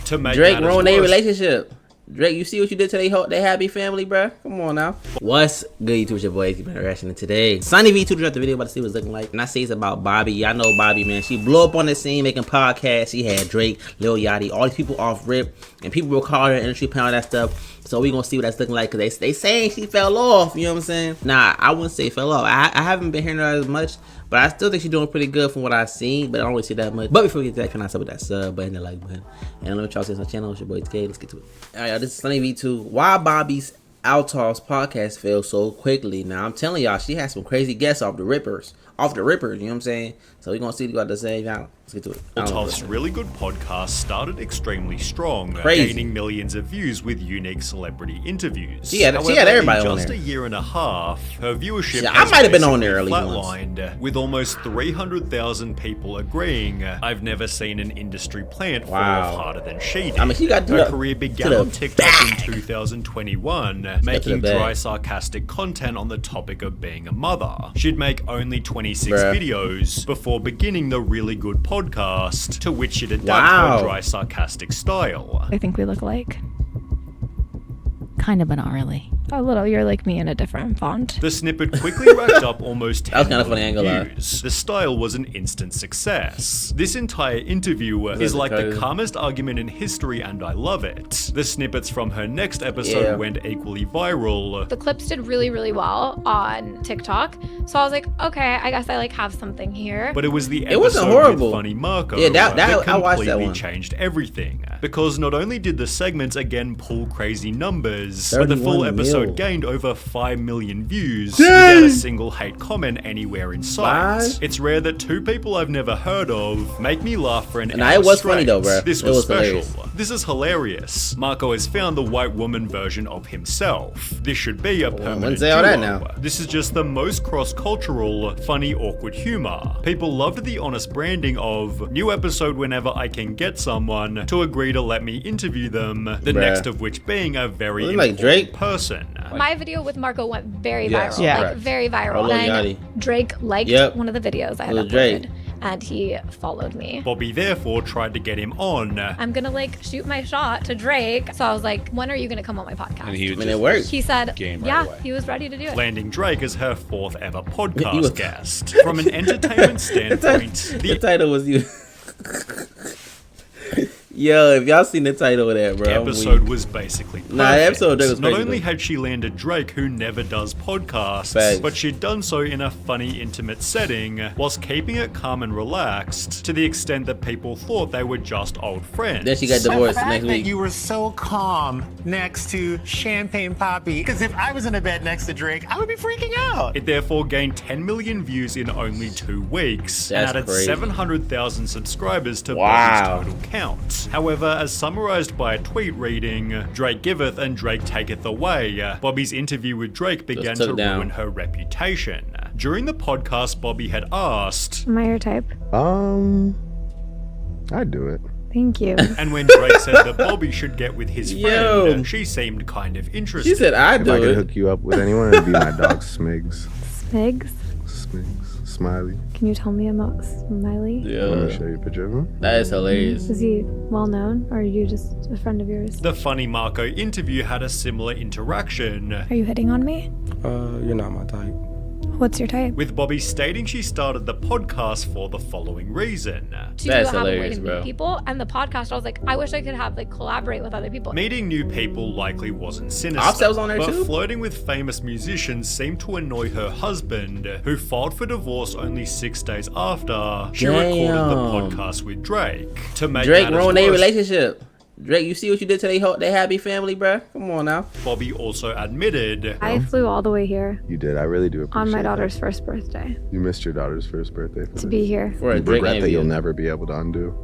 To make Drake ruined their relationship. Drake, you see what you did to they happy family, bro? Come on now. What's good, YouTube? It's your boy, you've been reacting today. SunnyV2 dropped the video about to see what it's looking like. And I say it's about Bobbi. Y'all know Bobbi, man. She blew up on the scene making podcasts. She had Drake, Lil Yachty, all these people off rip. And people will call her industry pound that stuff. So we gonna see what that's looking like, because they saying she fell off, you know what I'm saying? Nah, I wouldn't say fell off. I haven't been hearing her as much, but I still think she's doing pretty good from what I've seen, but I don't really see that much. But before we get to that, can I start with that sub button, that like button? And let me y'all see on the channel. It's your boy TK. Let's get to it. Alright, y'all, this is SunnyV2. Why Bobbi's Althoffs podcast failed so quickly. Now I'm telling y'all, she had some crazy guests off the rippers, you know what I'm saying? So we're gonna see what to say now. Let's get to it. Althoff's really good podcast started extremely strong, gaining millions of views with unique celebrity interviews. She had everybody in on just there. a year and a half, her viewership I might have been on there early flatlined, with almost 300,000 people agreeing, I've never seen an industry plant fall off harder than she did. I mean, she got her career began on TikTok in 2021, making dry, sarcastic content on the topic of being a mother. She'd make only 26 videos before beginning the really good podcast, to which she'd adapt her dry, sarcastic style. I think we look alike. Kind of, but not really. A little. You're like me in a different font. The snippet quickly racked up almost 10 million funny views. The style was an instant success. This entire interview is like the calmest argument in history, and I love it. The snippets from her next episode went equally viral. The clips did really, really well on TikTok, so I was like, okay, I guess I like have something here. But it was the episode with Funny Marco that completely changed everything. Because not only did the segments again pull crazy numbers, but the full episode gained over 5 million views without a single hate comment anywhere in sight. It's rare that two people I've never heard of make me laugh for an hour it was straight. funny though, bro. This was special. Hilarious. This is hilarious. Marco has found the white woman version of himself. This should be a permanent duo. This is just the most cross-cultural, funny, awkward humor. People loved the honest branding of new episode whenever I can get someone to agree to let me interview them, the next of which being a very important person. My video with Marco went very viral, like very viral. And Drake liked one of the videos I had uploaded, and he followed me. Bobbi therefore tried to get him on. I'm gonna like shoot my shot to Drake, so I was like, when are you gonna come on my podcast? And it worked. He said, he was ready to do it. Landing Drake as her 4th ever podcast guest. From an entertainment standpoint, the title was you. Yo, if y'all seen the title of that, bro. The episode was basically perfect. The episode was Not only had she landed Drake, who never does podcasts, but she'd done so in a funny, intimate setting, whilst keeping it calm and relaxed, to the extent that people thought they were just old friends. Then she got divorced next week. That you were so calm next to Champagne Poppy, because if I was in a bed next to Drake, I would be freaking out. It therefore gained 10 million views in only 2 weeks, and added 700,000 subscribers to Bobbi's total count. However, as summarized by a tweet reading, Drake giveth and Drake taketh away, Bobbi's interview with Drake began to ruin her reputation. During the podcast, Bobbi had asked, am I your type? I'd do it. Thank you. And when Drake said that Bobbi should get with his friend, she seemed kind of interested. She said, I'd do it. If I could hook you up with anyone, it'd be my dog Smigs. Smigs? Smigs. Smiley. Can you tell me about Smiley? Let me show you a picture of him. That is hilarious. Is he well known, or are you just a friend of yours? The Funny Marco interview had a similar interaction. Are you hitting on me? You're not my type. What's your type? With Bobbi stating she started the podcast for the following reason. To have a way to meet people, and the podcast, I was like, I wish I could have collaborate with other people. Meeting new people likely wasn't sinister, Offset was on there but too? flirting with famous musicians seemed to annoy her husband, who filed for divorce only 6 days after she recorded the podcast with Drake. To make Drake ruined their relationship. Drake, you see what you did to they happy family, bro? Come on now. Bobbi also admitted, I flew all the way here. You did. I really do appreciate on my daughter's that. first birthday. You missed your daughter's first birthday. To be here. For a Drake regret that you'll never be able to undo.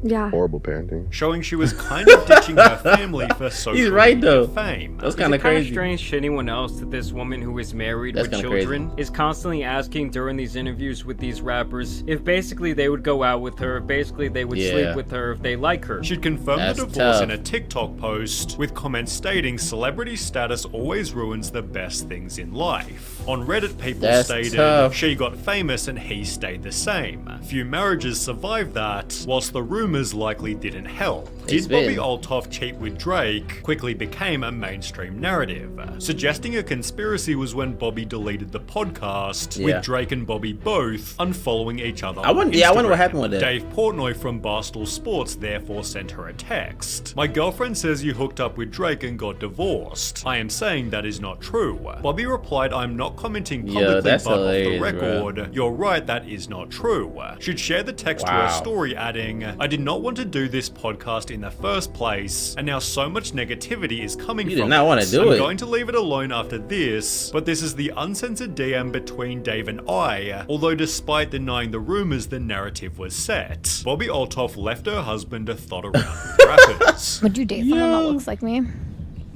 Yeah. Horrible parenting. showing she was kind of ditching her family for social media fame. That's kind of crazy. It's kind of strange to anyone else that this woman who is married with children is constantly asking during these interviews with these rappers if basically they would go out with her, if basically they would sleep with her if they like her. She'd confirmed the divorce in a TikTok post, with comments stating celebrity status always ruins the best things in life. On Reddit, people stated she got famous and he stayed the same. Few marriages survived that, whilst the rumors likely didn't help. Did Bobbi Althoff cheat with Drake quickly became a mainstream narrative. Suggesting a conspiracy was when Bobbi deleted the podcast, with Drake and Bobbi both unfollowing each other on Instagram. I wonder what happened with it. Dave Portnoy from Barstool Sports therefore sent her a text. My girlfriend says you hooked up with Drake and got divorced. I am saying that is not true. Bobbi replied, I'm not commenting publicly, but off the record, bro. You're right, that is not true. She'd share the text to her story, adding, I did not want to do this podcast in the first place, and now so much negativity is coming from it. I'm going to leave it alone after this, but this is the uncensored DM between Dave and I, although despite denying the rumors, the narrative was set. Bobbi Althoff left her husband to thought around with rappers. Would you date someone that looks like me?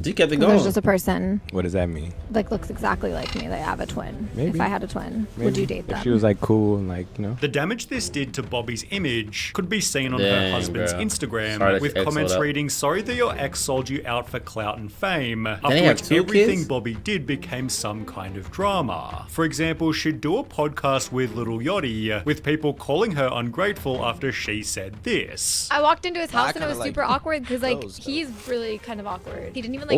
You kept it going. There's just a person. What does that mean? Like looks exactly like me. They have a twin. Maybe. If I had a twin, would you date them? If she was like cool and like, you know. The damage this did to Bobbi's image could be seen on her husband's Instagram, with comments reading, sorry that your ex sold you out for clout and fame, after which everything Bobbi did became some kind of drama. For example, she'd do a podcast with Lil Yachty, with people calling her ungrateful after she said this. I walked into his house and it was super awkward because like he's really kind of awkward. He didn't even like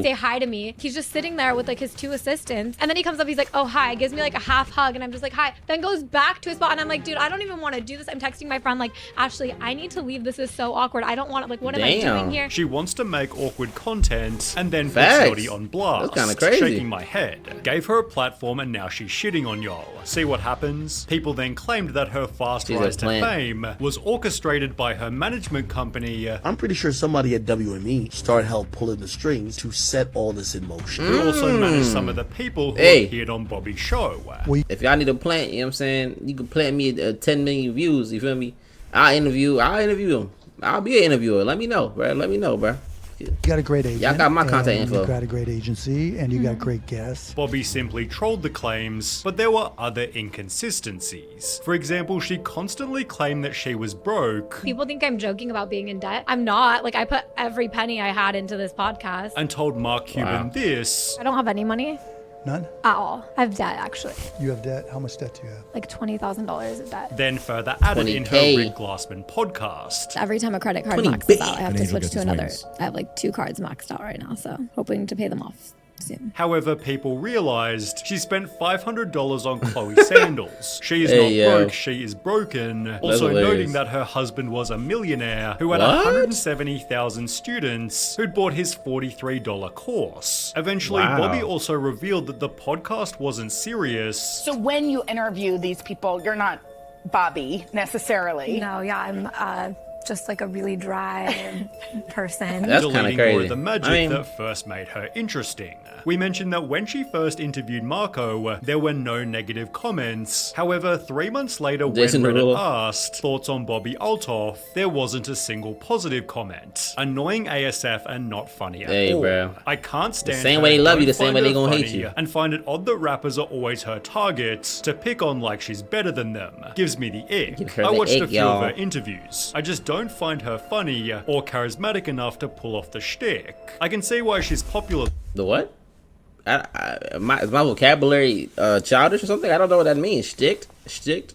say hi to me. He's just sitting there with like his two assistants, and then he comes up, he's like, oh hi, gives me like a half hug, and I'm just like, hi, then goes back to his spot, and I'm like, dude, I don't even want to do this. I'm texting my friend like, Ashley, I need to leave, this is so awkward, I don't want to, like, what am I doing here? She wants to make awkward content and then put Yachty on blast. That's kind of crazy. Shaking my head. Gave her a platform and now she's shitting on y'all. See what happens? People then claimed that her fast rise to fame was orchestrated by her management company. I'm pretty sure somebody at WME started help pulling the strings to set all this in motion. Who also managed some of the people who appeared on Bobbi's show. If y'all need a plant, you know what I'm saying, you can plant me 10 million views, you feel me? I'll interview him. I'll be an interviewer. Let me know, bro. You got a great agent. Y'all got my contact info. You got a great agency, and you got great guests. Bobbi simply trolled the claims, but there were other inconsistencies. For example, she constantly claimed that she was broke. People think I'm joking about being in debt. I'm not. Like, I put every penny I had into this podcast. And told Mark Cuban this. I don't have any money. None? At all. I have debt, actually. You have debt? How much debt do you have? Like $20,000 of debt. Then further added in her Rick Glassman podcast. Every time a credit card maxes out, I have to switch to another. I have like 2 cards maxed out right now, so hoping to pay them off soon. However, people realized she spent $500 on Chloe sandals. She is not broke, she is broken. Also noting that her husband was a millionaire who had 170,000 students who'd bought his $43 course. Eventually, Bobbi also revealed that the podcast wasn't serious. So when you interview these people, you're not Bobbi necessarily. No, yeah, I'm just like a really dry person. That's kind of crazy. More of the magic that first made her interesting. We mentioned that when she first interviewed Marco, there were no negative comments. However, 3 months later, when Reddit asked thoughts on Bobbi Althoff, there wasn't a single positive comment. Annoying ASF and not funny at all. Bro. I can't stand the same way they love you, the same way they gonna hate you. And find it odd that rappers are always her targets to pick on like she's better than them. Gives me the ick. I watched a few of her interviews. I just don't find her funny or charismatic enough to pull off the shtick. I can see why she's popular. The what? Is my vocabulary childish or something? I don't know what that means. Shticked?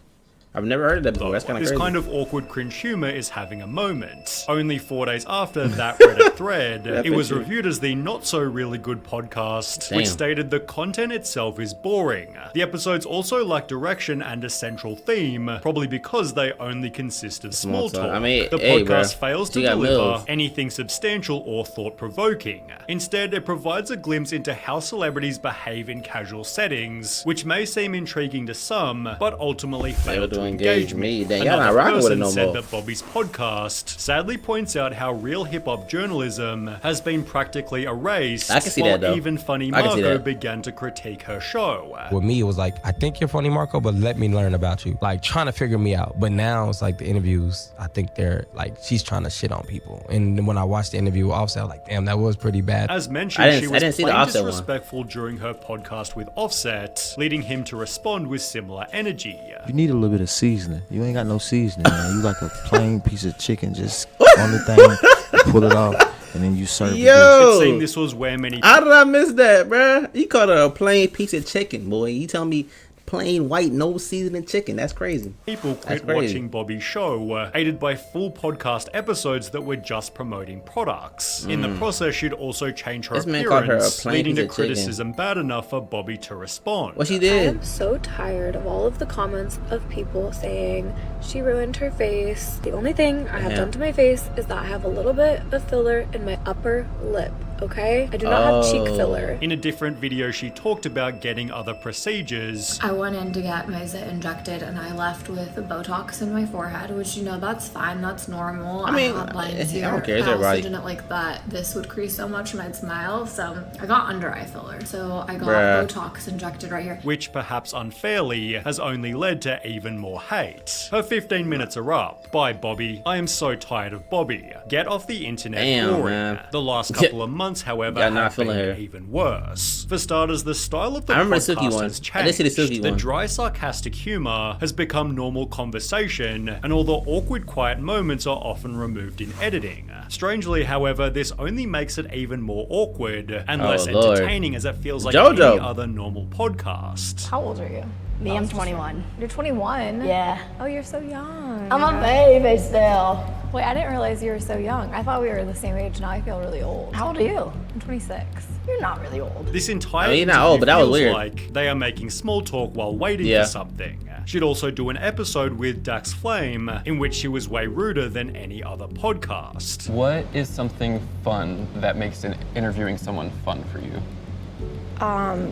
I've never heard of that before. That's kind of crazy. This kind of awkward cringe humor is having a moment. Only 4 days after that Reddit thread, it was reviewed as the not so really good podcast, which stated the content itself is boring. The episodes also lack direction and a central theme, probably because they only consist of small talk. I mean, the podcast fails to deliver anything substantial or thought-provoking. Instead, it provides a glimpse into how celebrities behave in casual settings, which may seem intriguing to some, but ultimately fail to engage me. Then y'all not rocking with it no more. Said that Bobbi's podcast sadly points out how real hip-hop journalism has been practically erased. I can see while that, though. Even funny Marco began to critique her show. With me, it was like, I think you're funny, Marco, but let me learn about you. Like, trying to figure me out. But now it's like the interviews, I think they're like, she's trying to shit on people. And when I watched the interview with Offset, I was like, damn, that was pretty bad. As mentioned, she was plain disrespectful during her podcast with Offset, leading him to respond with similar energy. You need a little bit of seasoning. You ain't got no seasoning, man. You like a plain piece of chicken, just on the thing, pull it off, and then you serve it. It seemed this was where many... How did I miss that, bruh? You called her a plain piece of chicken, boy. You tell me plain white, no seasoning chicken. That's crazy. People quit watching Bobbi's show, aided by full podcast episodes that were just promoting products. In the process, she'd also change her appearance, leading to criticism bad enough for Bobbi to respond. What she did? I am so tired of all of the comments of people saying she ruined her face. The only thing I have done to my face is that I have a little bit of filler in my upper lip. Okay? I do not have cheek filler. In a different video, she talked about getting other procedures. I went in to get my zit injected and I left with Botox in my forehead, which, you know, that's fine. That's normal. I mean, have lines here. I don't care. I also didn't like that this would crease so much and I'd smile. So I got under eye filler. So I got Botox injected right here. Which, perhaps unfairly, has only led to even more hate. Her 15 minutes are up. Bye, Bobbi. I am so tired of Bobbi. Get off the internet boring. The last couple of months, however, have been even worse. For starters, the style of the podcast has changed. The dry, sarcastic humor has become normal conversation, and all the awkward, quiet moments are often removed in editing. Strangely, however, this only makes it even more awkward and less entertaining, as it feels like any other normal podcast. How old are you? Me, I'm 21. You're 21? Yeah. Oh, you're so young. I'm a baby still. Wait, I didn't realize you were so young. I thought we were the same age. Now I feel really old. How old are you? I'm 26. You're not really old. This entire you're not old, but that was weird. Like they are making small talk while waiting for something. She'd also do an episode with Dax Flame in which she was way ruder than any other podcast. What is something fun that makes interviewing someone fun for you?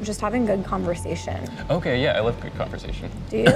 Just having good conversation. Okay, yeah, I love good conversation. Do you?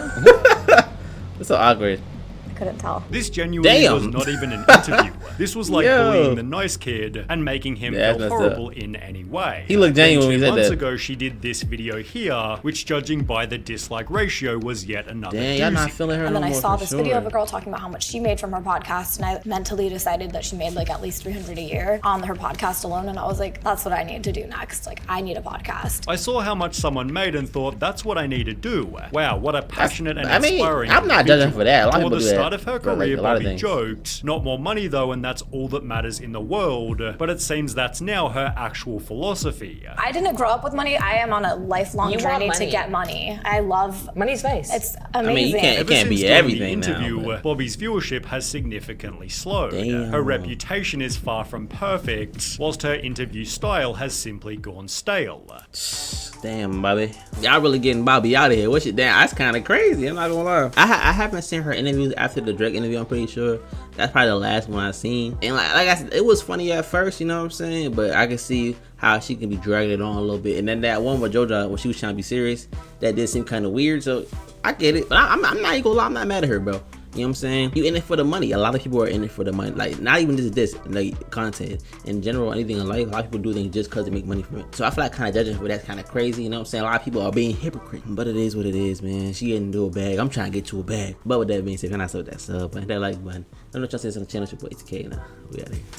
It's so awkward. I couldn't tell. This genuinely was not even an interview. This was like bullying the nice kid and making him feel horrible in any way. He looked genuine when he said that. 2 months ago, she did this video here, which, judging by the dislike ratio, was yet another doozy. Y'all not feeling her And no then I more saw for this sure. video of a girl talking about how much she made from her podcast, and I mentally decided that she made like at least $300 a year on her podcast alone, and I was like, that's what I need to do next. Like, I need a podcast. I saw how much someone made and thought, that's what I need to do. Wow, what a passionate and inspiring I'm not judging for that. A lot of people do that. At the start of her career, Bobbi joked, not more money though, and that's all that matters in the world, but it seems that's now her actual philosophy. I didn't grow up with money. I am on a lifelong journey to get money. I love money's nice. It's amazing. I mean, you can't be everything the interview, now. Bobbi's viewership has significantly slowed. Her reputation is far from perfect, whilst her interview style has simply gone stale. Damn, Bobbi. Y'all really getting Bobbi out of here. What's it? Damn, that's kind of crazy. I'm not gonna lie. I haven't seen her interviews after the Drake interview. I'm pretty sure that's probably the last one I've seen. And like I said, it was funny at first, you know what I'm saying? But I can see how she can be dragging it on a little bit. And then that one with JoJo, when she was trying to be serious, that did seem kind of weird. So I get it. But I'm not even gonna lie, I'm not mad at her, bro. You know what I'm saying? You in it for the money. A lot of people are in it for the money. Like, not even just this, like, content. In general, anything in life, a lot of people do things just because they make money from it. So I feel like kind of judging for that's kind of crazy, you know what I'm saying? A lot of people are being hypocrite. But it is what it is, man. She getting into a bag. I'm trying to get to a bag. But with that being said, can I sub that sub? Hit that like button. Let me know what y'all say on the channel. It's your boy, TK. Now, we out here.